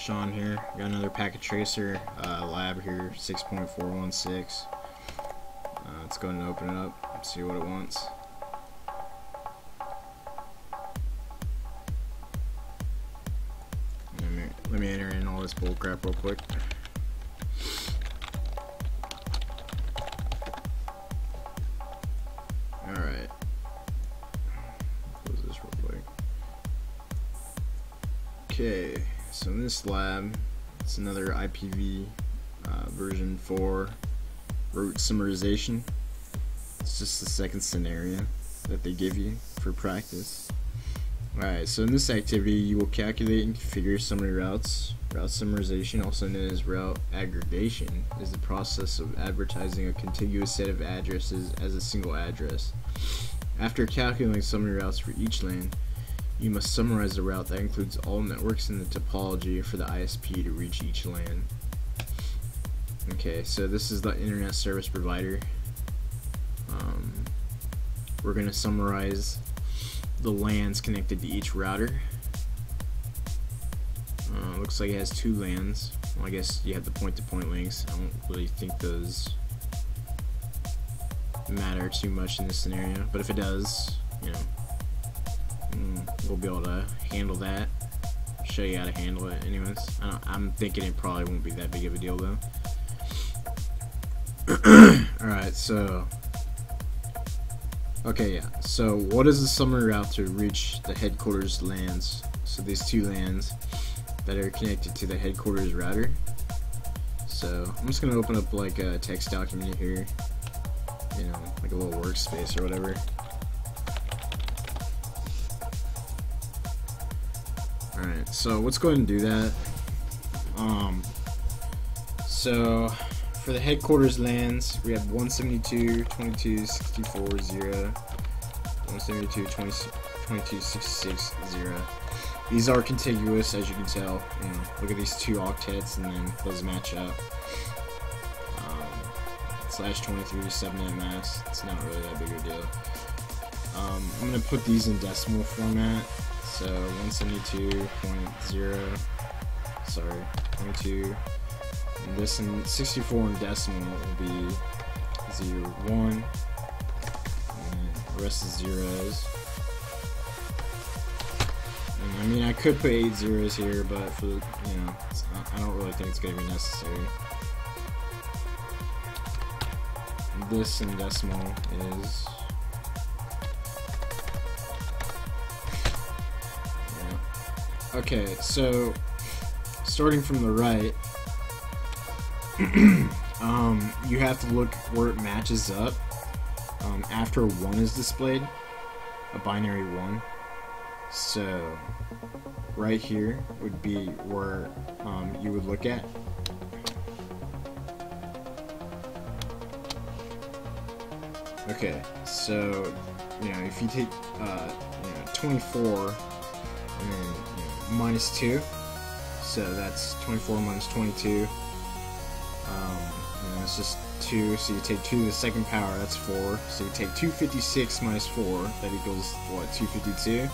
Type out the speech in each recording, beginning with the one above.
Sean here. Got another packet tracer lab here, 6.416. Let's go ahead and open it up and see what it wants. Let me enter in all this bullcrap real quick. Alright. Close this real quick. Okay, so in this lab, it's another IPv version 4 root summarization. It's just the second scenario that they give you for practice. Alright, so in this activity, you will calculate and configure summary routes. Route summarization, also known as route aggregation, is the process of advertising a contiguous set of addresses as a single address. After calculating summary routes for each LAN, you must summarize the route that includes all networks in the topology for the ISP to reach each LAN. Okay, so this is the internet service provider. We're going to summarize the LANs connected to each router. Looks like it has two LANs. Well, I guess you have the point-to-point links. I don't really think those matter too much in this scenario, but if it does, you know, we'll be able to handle that. Show you how to handle it anyways. I'm thinking it probably won't be that big of a deal though. Alright, so okay, yeah, so what is the summary route to reach the headquarters LANs? So these two LANs that are connected to the headquarters router. So I'm just gonna open up like a text document here, you know, like a little workspace or whatever. Alright, so let's go ahead and do that. So for the headquarters LANs, we have 172.22.64.0, 172.22.66.0. These are contiguous, as you can tell. You know, look at these two octets, and then those match up. /23 subnet mask. It's not really that big of a deal. I'm gonna put these in decimal format. So 172.0. Sorry, 22. And this in 64 in decimal will be 0, 1, and the rest is zeros. And I mean, I could put 8 zeros here, but for the, you know, I don't really think it's going to be necessary. And this in decimal is, yeah. Okay, so starting from the right. You have to look where it matches up after 1 is displayed, a binary 1. So right here would be where you would look at. Okay, so you know, if you take 24 and then -2, so that's 24 minus 22. It's just 2, so you take 2 to the second power, that's 4. So you take 256 minus 4, that equals what, 252?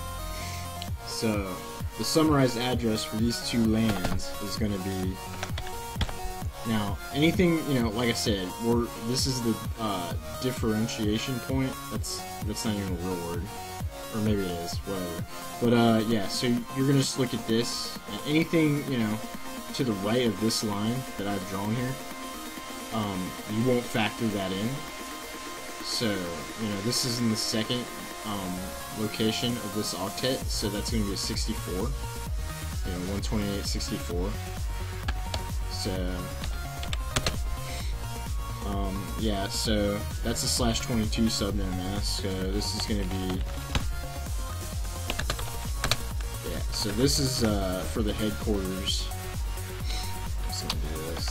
So the summarized address for these two LANs is going to be, now anything, you know, like I said, this is the differentiation point. That's not even a real word, or maybe it is, whatever. But yeah, so you're going to just look at this, and anything, you know, to the right of this line that I've drawn here, you won't factor that in. So, you know, this is in the second location of this octet, so that's going to be a 64. You know, 128.64. So, yeah, so that's a /22 subnet mask. So this is going to be, yeah, so this is for the headquarters. I'm just going to do this.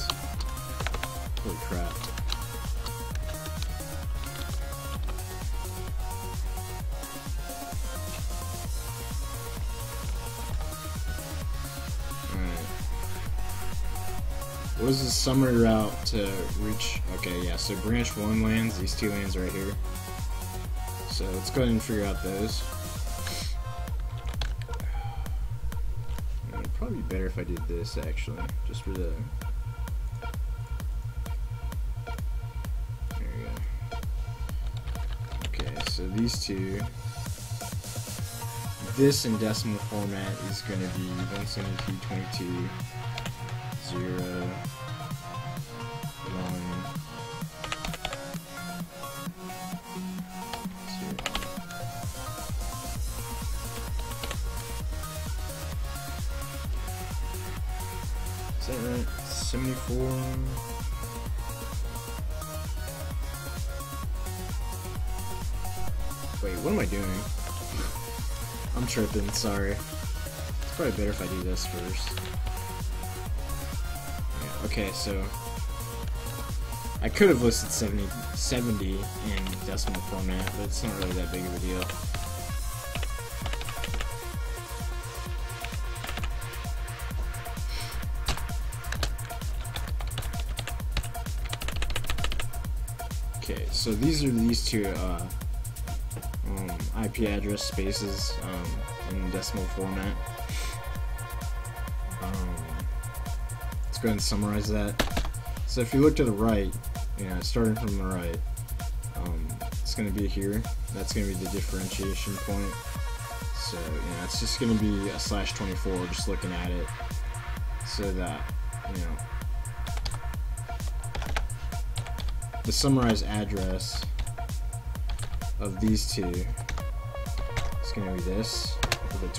Holy crap. Alright. What is the summary route to reach? Okay, yeah, so branch 1 LANs, these two LANs right here. So let's go ahead and figure out those. It'd probably be better if I did this actually, just for the. There we go. Okay, so these two. This in decimal format is going to be 172.22, 0, 1, 0. Is that right? 74. Wait, what am I doing? I'm tripping, sorry. It's probably better if I do this first. Yeah, okay, so I could have listed 70 in decimal format, but it's not really that big of a deal. Okay, so these are these two IP address spaces in decimal format. Let's go ahead and summarize that. So if you look to the right, starting from the right, it's going to be here. That's going to be the differentiation point. So it's just going to be a /24, just looking at it, so that the summarized address of these two is going to be this with a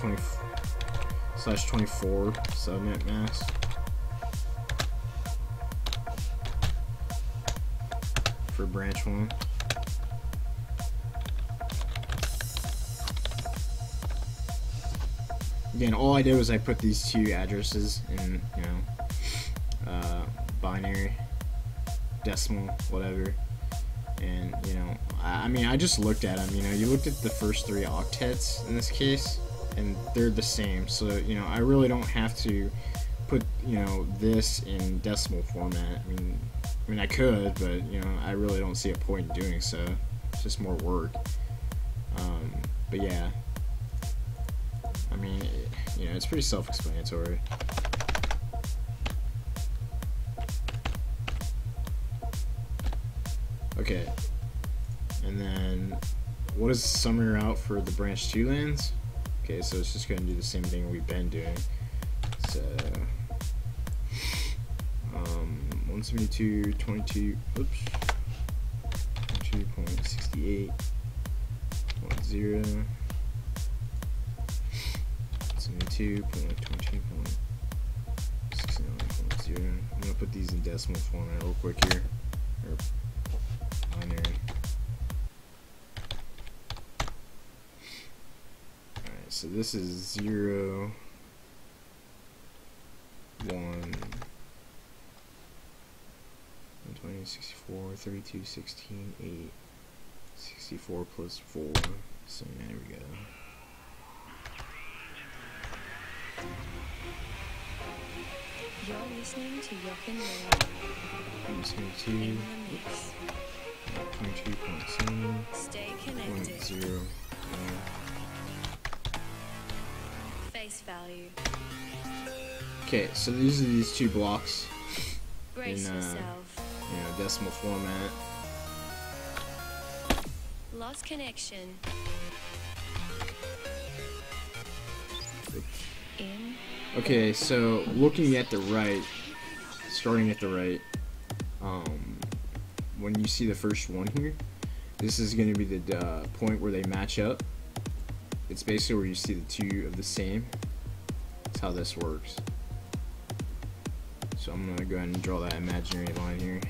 20/24 subnet mask. For branch 1. Again, all I did was I put these two addresses in, binary, decimal, whatever. And I mean, I just looked at them. You looked at the first 3 octets in this case, and they're the same. So I really don't have to put this in decimal format. I mean, I could, but I really don't see a point in doing so. It's just more work. But yeah, I mean, it's pretty self-explanatory. Okay, and then what is the summary route for the branch 2 lanes? Okay, so it's just going to do the same thing we've been doing. So 172.22, oops, 22.68, 10, 72.22.69.0. I'm gonna put these in decimal format real quick here, or binary. Alright, so this is 0, 1, 20, 64, 32, 16, 8, 64 plus 4. So there we go. You're listening to Yokin Radio. I'm listening to 22.7. Stay connected. 0. Face value. Okay, so these are these 2 blocks Brace in yourself. Decimal format. Lost connection. In. Okay, so looking at the right, starting at the right, when you see the first one here, this is going to be the point where they match up. It's basically where you see the 2 of the same. That's how this works. So I'm going to go ahead and draw that imaginary line here.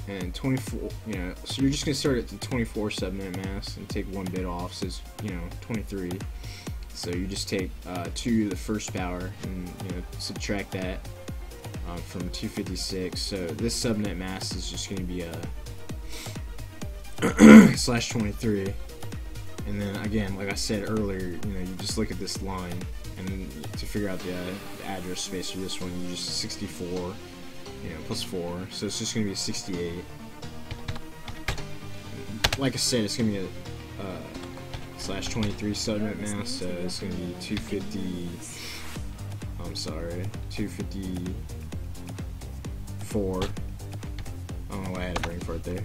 And 24, so you're just going to start at the 24 subnet mask and take 1 bit off, so it's, 23. So you just take 2 to the first power and, subtract that from 256. So this subnet mask is just going to be a /23. And then again, like I said earlier, you just look at this line, and to figure out the address space for this one, you just 64. Plus 4, so it's just going to be a 68. Like I said, it's going to be /23 subnet mask, so it's going to be 250. I'm sorry, 254. I don't know why I had a brain fart there.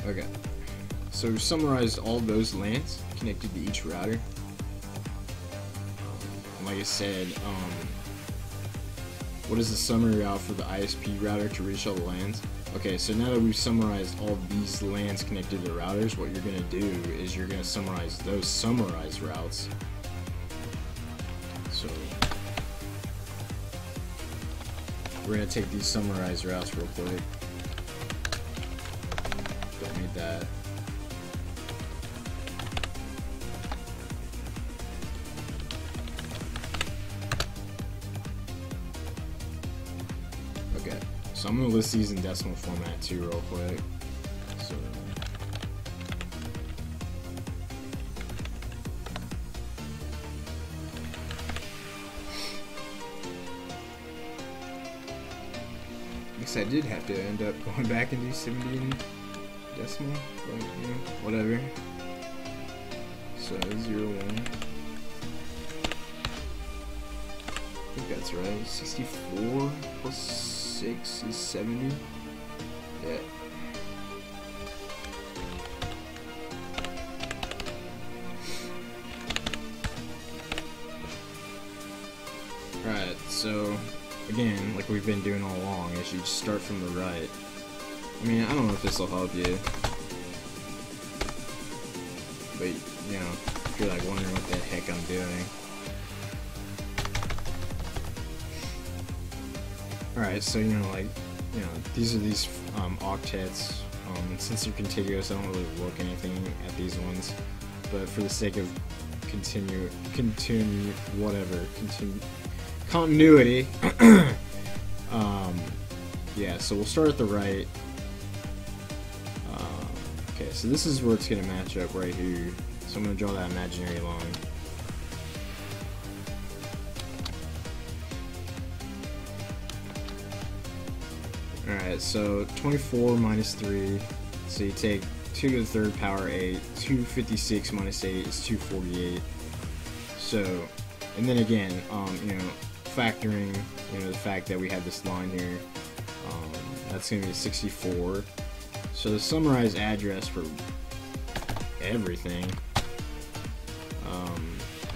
Okay, so we've summarized all those LANs connected to each router. Like I said, what is the summary route for the ISP router to reach all the LANs? Okay, so now that we've summarized all these LANs connected to routers, what you're going to do is you're going to summarize those summarized routes. So we're going to take these summarized routes real quick. Don't need that. Okay, so I'm going to list these in decimal format too real quick. So I guess I did have to end up going back and do 70 in decimal, but you know, whatever. So 0, 1. I think that's right. 64 plus 6 is 70. Yeah. Alright, so again, like we've been doing all along, is you just start from the right. I mean, I don't know if this will help you, but you know, if you're like wondering what the heck I'm doing. Alright, so you know, like, you know, these are these octets. Since they're contiguous, I don't really look anything at these ones, but for the sake of continuity, yeah, so we'll start at the right. Okay, so this is where it's going to match up right here. So I'm going to draw that imaginary line. Alright, so 24 minus 3, so you take 2 to the third power 8, 256 minus 8 is 248. So, and then again, you know, factoring, you know, the fact that we have this line here, that's going to be 64. So the summarized address for everything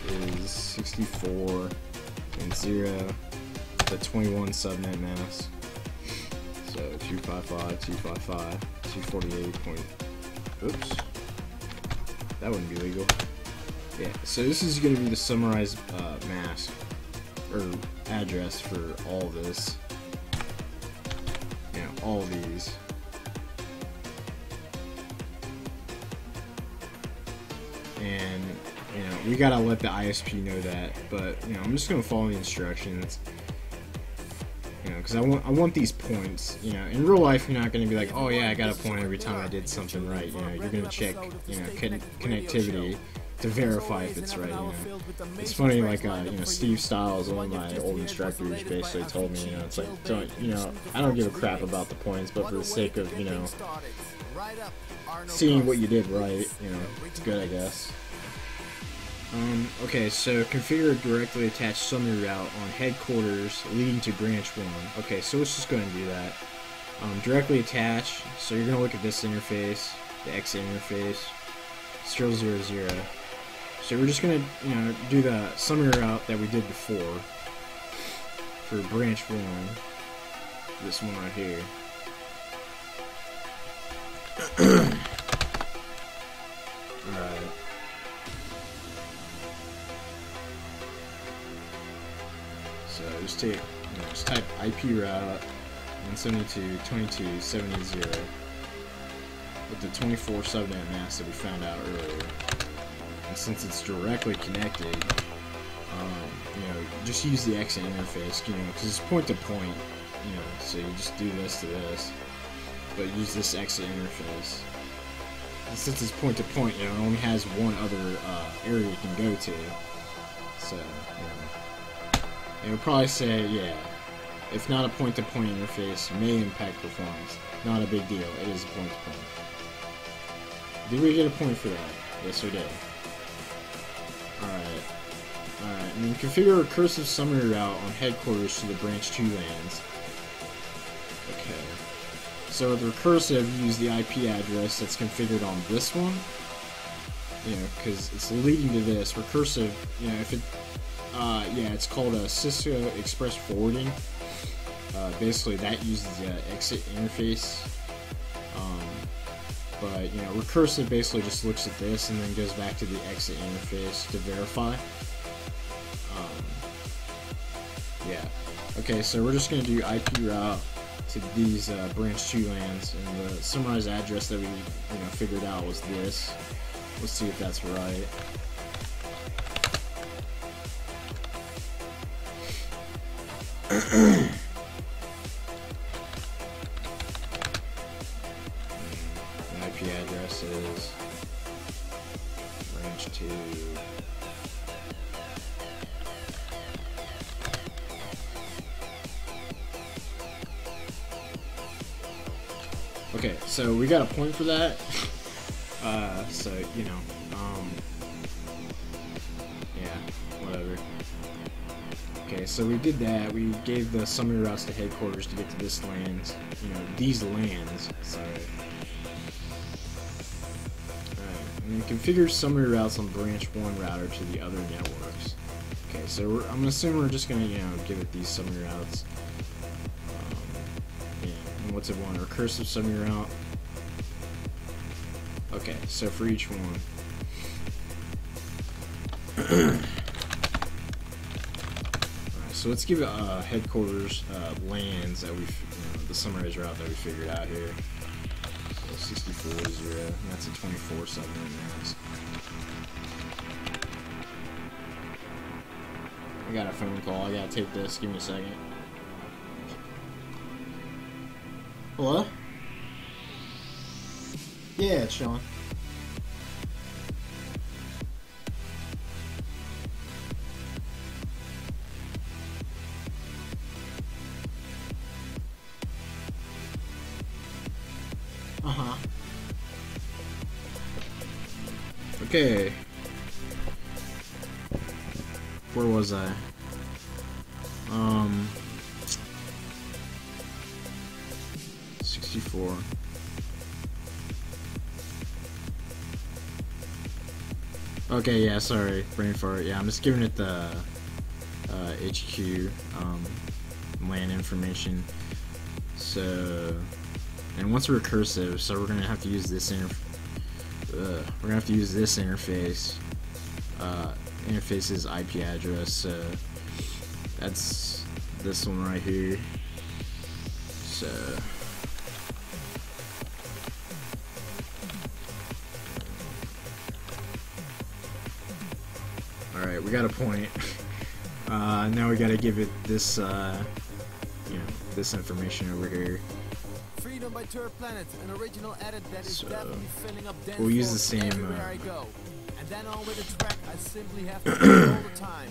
is 64 and 0, the 21 subnet mask. So 255, 255, 248 point. Oops, that wouldn't be legal. Yeah, so this is going to be the summarized mask or address for all this. You know, all these. And you know, we gotta let the ISP know that. But you know, I'm just gonna follow the instructions. You know, because I want these points. You know, in real life, you're not gonna be like, oh yeah, I got a point every time I did something right. You know, you're gonna check, you know, connectivity to verify if it's right. You know, it's funny, like you know, Steve Stiles, one of my old instructors, basically told me, you know, it's like, don't, you know, I don't give a crap about the points, but for the sake of, you know, seeing what you did right, you know, it's good, I guess. Okay, so configure a directly attached summary route on headquarters leading to branch 1. Okay, so let's just go ahead and do that. Directly attach, so you're going to look at this interface, the exit interface, 000. So we're just going to, you know, do the summary route that we did before for branch 1, this one right here. Alright. So just take, you know, just type IP route 172.22.70 with the 24 subnet mask that we found out earlier. And since it's directly connected, you know, just use the exit interface, you know, because it's point to point, you know, so you just do this to this, but use this exit interface. since it's point to point, you know, it only has one other area you can go to. So, it would probably say, yeah, if not a point-to-point interface, may impact performance. Not a big deal. It is a point-to-point. Did we get a point for that? Yes, we did. Alright. Alright, and then configure a recursive summary route on headquarters to the branch 2 lands. Okay. So with recursive, use the IP address that's configured on this one. You know, because it's leading to this. Recursive, you know, if it, yeah, it's called a Cisco Express Forwarding. Basically, that uses the exit interface. But, you know, recursive basically just looks at this and then goes back to the exit interface to verify. Yeah. Okay, so we're just going to do IP route to these branch 2 lands, and the summarized address that we, you know, figured out was this. Let's see if that's right. The IP address is branch 2. Okay, so we got a point for that. So, you know, yeah, whatever. Okay, so we did that. We gave the summary routes to headquarters to get to this land. You know, these lands. Sorry. Alright, and then configure summary routes on branch 1 router to the other networks. Okay, so I'm assuming we're just gonna, you know, give it these summary routes. Yeah, and what's it want? A recursive summary route. Okay, so for each one. Alright, so let's give headquarters lands that we, you know, the summarized route that we figured out here. So 64.0, and that's a 24/7 mask. I got a phone call. I gotta take this. Give me a second. Hello? Yeah, it's Sean. Uh-huh. Okay. Where was I? 64. Okay, yeah, sorry, brain fart. Yeah, I'm just giving it the HQ LAN information. So, and once recursive, so we're gonna have to use this interface. Interface's IP address. So that's this one right here. So. Alright, we got a point. Now we gotta give it this, you know, this information over here. Freedom by Tour Planet, an original edit that is definitely filling up dance we'll use the same, everywhere I go. And then on with the track, I simply have to do it all the time.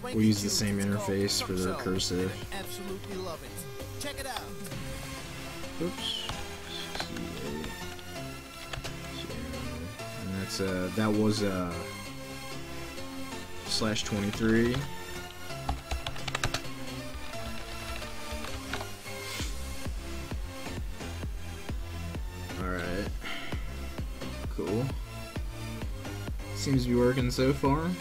We'll use the same interface for the recursive. I absolutely love it. Check it out. Oops. And that's that was /23. Alright. Cool. Seems to be working so far.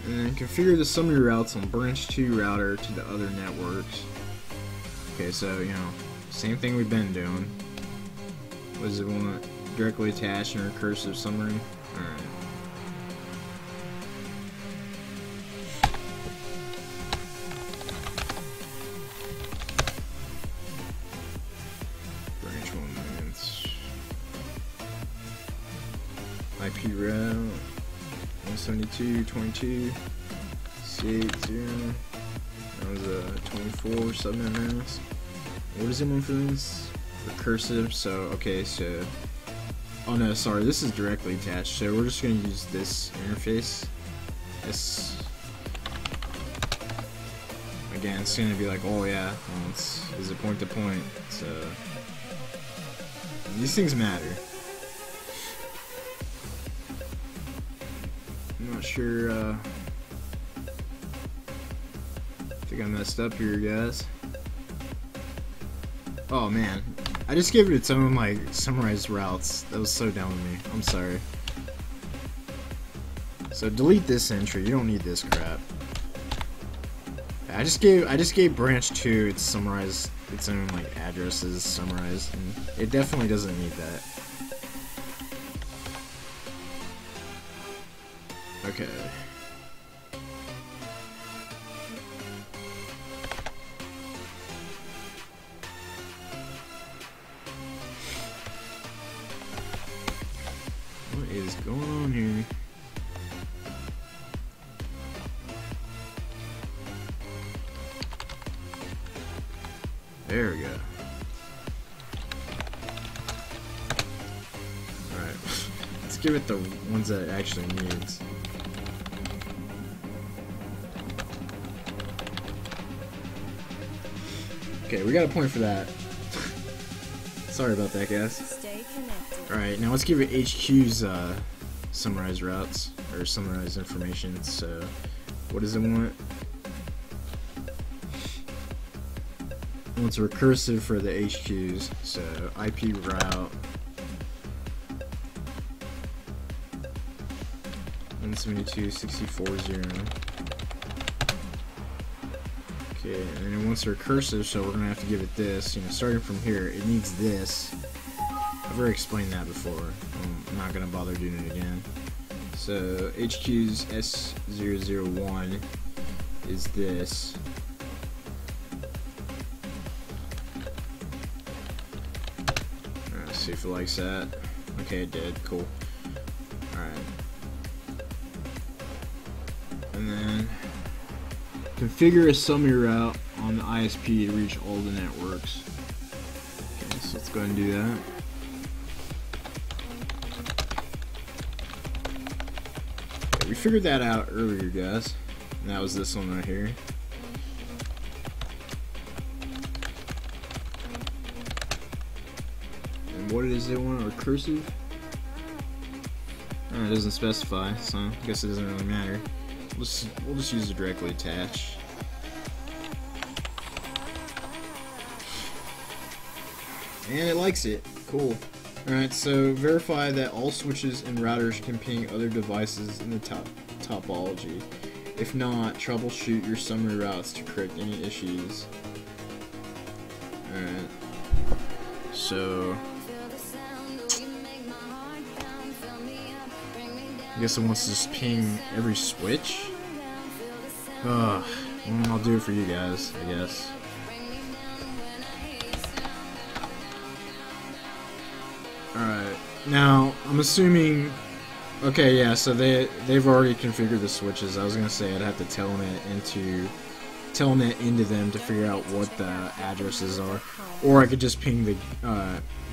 And then configure the summary routes on branch 2 router to the other networks. Okay, so, you know, same thing we've been doing. What does it want? Directly attach and recursive summary? Alright. Branch 1 lands. IP route 172.22 C80. That was a 24/7 mask. What is it want for this? Recursive. So okay, so Oh no, sorry, this is directly attached, so we're just gonna use this interface. This, again, it's gonna be like, oh yeah, well, is it point to point? So these things matter. I'm not sure. I think I messed up here, guys. Oh man, I just gave it its own like summarized routes. That was so dumb of me. I'm sorry. So delete this entry. You don't need this crap. I just gave branch 2 its summarized, its own like addresses summarized, and it definitely doesn't need that. Okay. What is going on here? There we go. Alright. Let's give it the ones that it actually needs. Okay, we got a point for that. Sorry about that, guys. Stay connected. Alright, now let's give it HQ's summarized routes, or summarized information. So, what does it want? It wants recursive for the HQs, so IP route 172.64.0. Okay, and then it wants recursive, so we're gonna have to give it this. You know, starting from here, it needs this. I've already explained that before. I'm not gonna bother doing it again. So HQ's S001 is this. Let's see if it likes that. Okay, it did. Cool. Alright. And then configure a summary route on the ISP to reach all the networks. Okay, so let's go ahead and do that. Okay, we figured that out earlier, guys. And that was this one right here. And what is it want? Recursive? It doesn't specify, so I guess it doesn't really matter. We'll just use it directly attached. And it likes it. Cool. Alright, so verify that all switches and routers can ping other devices in the topology. If not, troubleshoot your summary routes to correct any issues. Alright. So I guess it wants to just ping every switch. Well, I'll do it for you guys, I guess. Alright, now I'm assuming. Okay, yeah, so they've already configured the switches. I was gonna say I'd have to telnet into them to figure out what the addresses are, or I could just ping the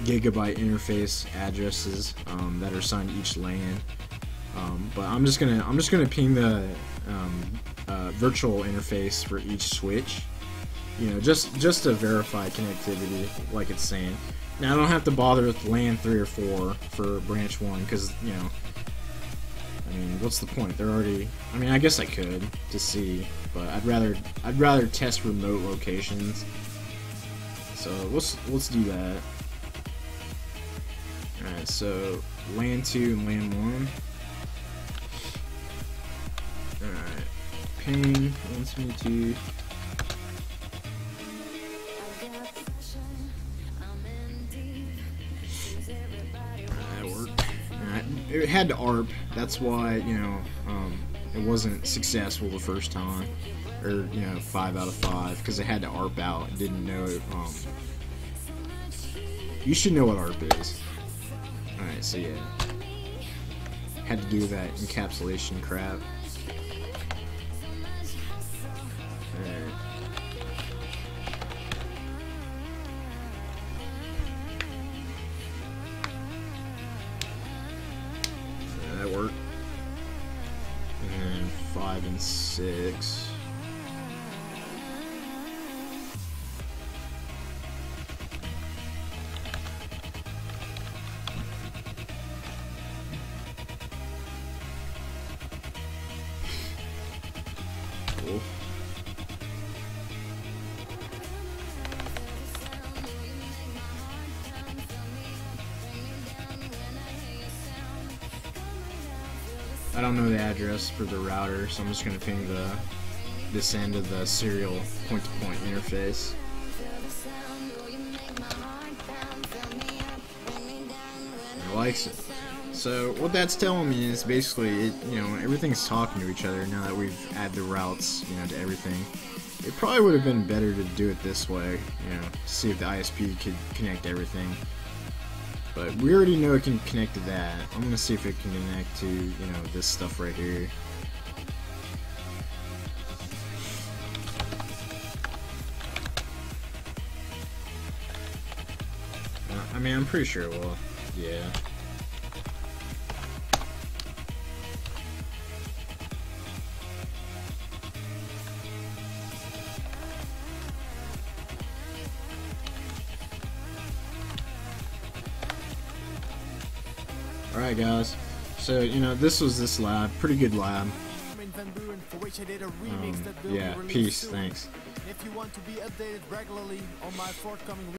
gigabyte interface addresses that are assigned to each LAN. But I'm just gonna ping the virtual interface for each switch, you know, just to verify connectivity, like it's saying. Now I don't have to bother with LAN 3 or 4 for branch 1, because, you know, I mean, what's the point? They're already. I mean, I guess I could to see, but I'd rather test remote locations. So let's do that. All right, so LAN 2 and LAN 1. Alright, ping 172. That worked. Alright, it had to ARP. That's why, you know, it wasn't successful the first time, or, you know, 5 out of 5, because it had to ARP out and didn't know it. You should know what ARP is. Alright, so yeah, had to do that encapsulation crap. 256. Cool. I don't know the address for the router, so I'm just gonna ping this end of the serial point-to-point interface. It likes it. So what that's telling me is basically, everything's talking to each other now that we've added the routes, to everything. It probably would have been better to do it this way, to see if the ISP could connect everything. But we already know it can connect to that. I'm gonna see if it can connect to, this stuff right here. I mean, I'm pretty sure it will. Yeah. Alright guys, so this was this lab, pretty good lab. Yeah, peace, thanks. If you want to be updated regularly on my forthcoming